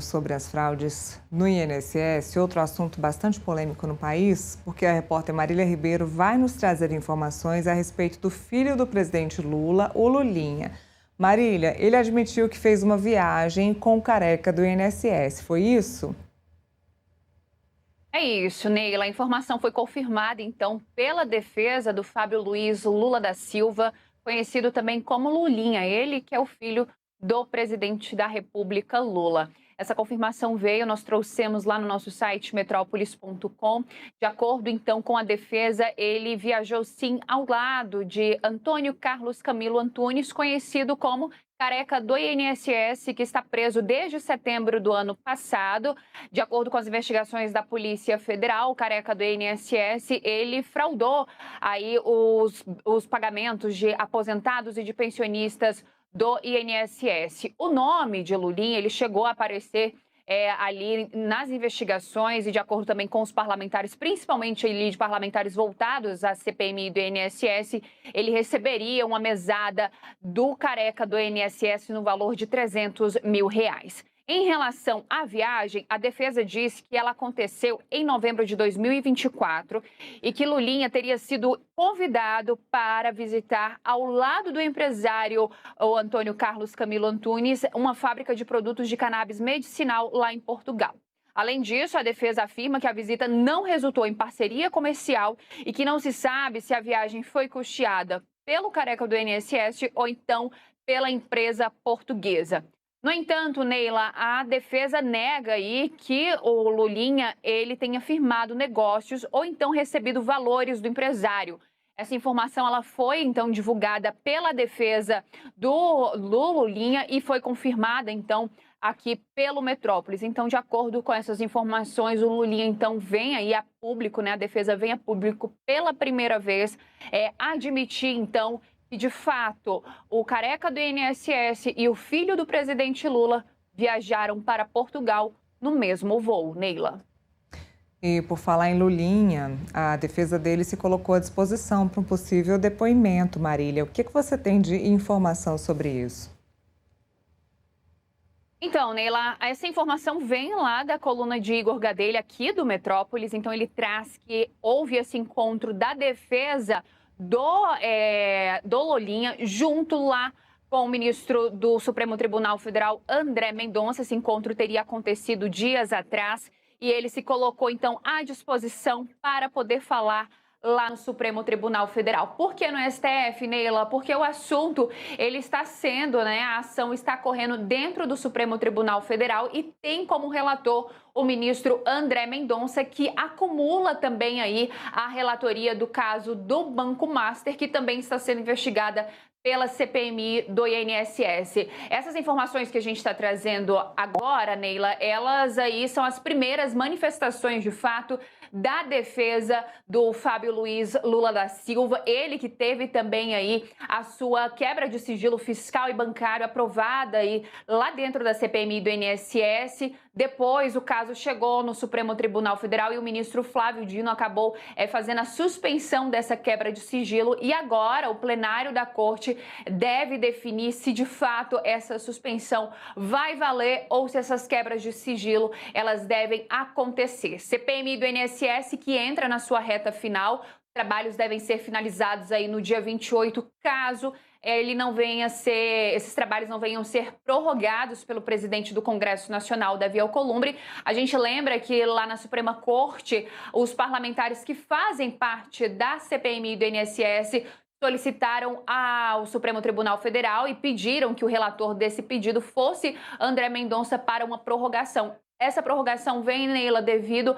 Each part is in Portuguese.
Sobre as fraudes no INSS, outro assunto bastante polêmico no país, porque a repórter Marília Ribeiro vai nos trazer informações a respeito do filho do presidente Lula, o Lulinha. Marília, ele admitiu que fez uma viagem com o careca do INSS, foi isso? É isso, Neila. A informação foi confirmada, então, pela defesa do Fábio Luiz Lula da Silva, conhecido também como Lulinha, ele que é o filho do presidente da República, Lula. Essa confirmação veio, nós trouxemos lá no nosso site metrópolis.com. De acordo, então, com a defesa, ele viajou sim ao lado de Antônio Carlos Camilo Antunes, conhecido como careca do INSS, que está preso desde setembro do ano passado. De acordo com as investigações da Polícia Federal, o careca do INSS, ele fraudou aí os pagamentos de aposentados e de pensionistas do INSS. O nome de Lulinha, ele chegou a aparecer ali nas investigações e de acordo também com os parlamentares, principalmente ali de parlamentares voltados à CPMI do INSS, ele receberia uma mesada do careca do INSS no valor de R$ 300 mil. Em relação à viagem, a defesa diz que ela aconteceu em novembro de 2024 e que Lulinha teria sido convidado para visitar, ao lado do empresário o Antônio Carlos Camilo Antunes, uma fábrica de produtos de cannabis medicinal lá em Portugal. Além disso, a defesa afirma que a visita não resultou em parceria comercial e que não se sabe se a viagem foi custeada pelo careca do INSS ou então pela empresa portuguesa. No entanto, Neila, a defesa nega aí que o Lulinha ele tenha firmado negócios ou então recebido valores do empresário. Essa informação ela foi então divulgada pela defesa do Lulinha e foi confirmada então aqui pelo Metrópolis. Então, de acordo com essas informações, o Lulinha então vem aí a público, né? A defesa vem a público pela primeira vez admitir então que, de fato, o careca do INSS e o filho do presidente Lula viajaram para Portugal no mesmo voo, Neila. E por falar em Lulinha, a defesa dele se colocou à disposição para um possível depoimento, Marília. O que você tem de informação sobre isso? Então, Neila, essa informação vem lá da coluna de Igor Gadelha, aqui do Metrópolis. Então, ele traz que houve esse encontro da defesa do Lulinha junto lá com o ministro do Supremo Tribunal Federal, André Mendonça. Esse encontro teria acontecido dias atrás e ele se colocou, então, à disposição para poder falar lá no Supremo Tribunal Federal. Por que no STF, Neila? Porque o assunto, ele está sendo, né, a ação está correndo dentro do Supremo Tribunal Federal e tem como relator o ministro André Mendonça, que acumula também aí a relatoria do caso do Banco Master, que também está sendo investigada pela CPMI do INSS. Essas informações que a gente está trazendo agora, Neila, elas aí são as primeiras manifestações de fato da defesa do Fábio Luiz Lula da Silva, ele que teve também aí a sua quebra de sigilo fiscal e bancário aprovada aí lá dentro da CPMI do INSS. Depois o caso chegou no Supremo Tribunal Federal e o ministro Flávio Dino acabou fazendo a suspensão dessa quebra de sigilo e agora o plenário da corte deve definir se de fato essa suspensão vai valer ou se essas quebras de sigilo elas devem acontecer. CPMI do INSS que entra na sua reta final, trabalhos devem ser finalizados aí no dia 28, caso esses trabalhos não venham ser prorrogados pelo presidente do Congresso Nacional, Davi Alcolumbre. A gente lembra que lá na Suprema Corte, os parlamentares que fazem parte da CPMI do INSS solicitaram ao Supremo Tribunal Federal e pediram que o relator desse pedido fosse André Mendonça para uma prorrogação. Essa prorrogação vem, Neila, devido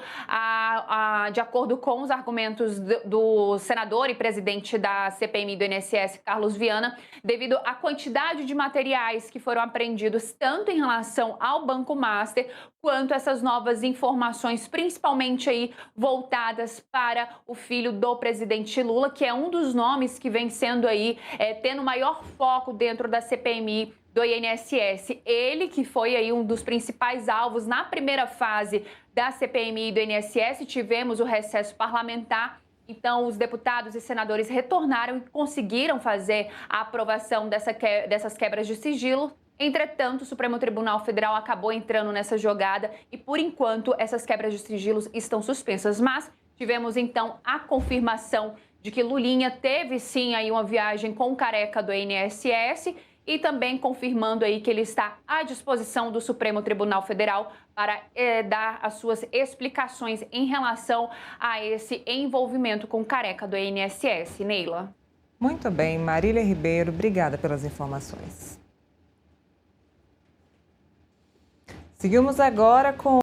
de acordo com os argumentos do senador e presidente da CPMI do INSS, Carlos Viana, devido à quantidade de materiais que foram apreendidos tanto em relação ao Banco Master, quanto essas novas informações, principalmente aí voltadas para o filho do presidente Lula, que é um dos nomes que vem sendo aí, tendo maior foco dentro da CPMI do INSS. Ele que foi aí um dos principais alvos na primeira fase da CPMI do INSS, tivemos o recesso parlamentar. Então, os deputados e senadores retornaram e conseguiram fazer a aprovação dessas quebras de sigilo Entretanto, o Supremo Tribunal Federal acabou entrando nessa jogada e, por enquanto, essas quebras de sigilos estão suspensas. Mas tivemos, então, a confirmação de que Lulinha teve, sim, aí uma viagem com o Careca do INSS e também confirmando aí que ele está à disposição do Supremo Tribunal Federal para dar as suas explicações em relação a esse envolvimento com o Careca do INSS. Neila. Muito bem, Marília Ribeiro, obrigada pelas informações. Seguimos agora com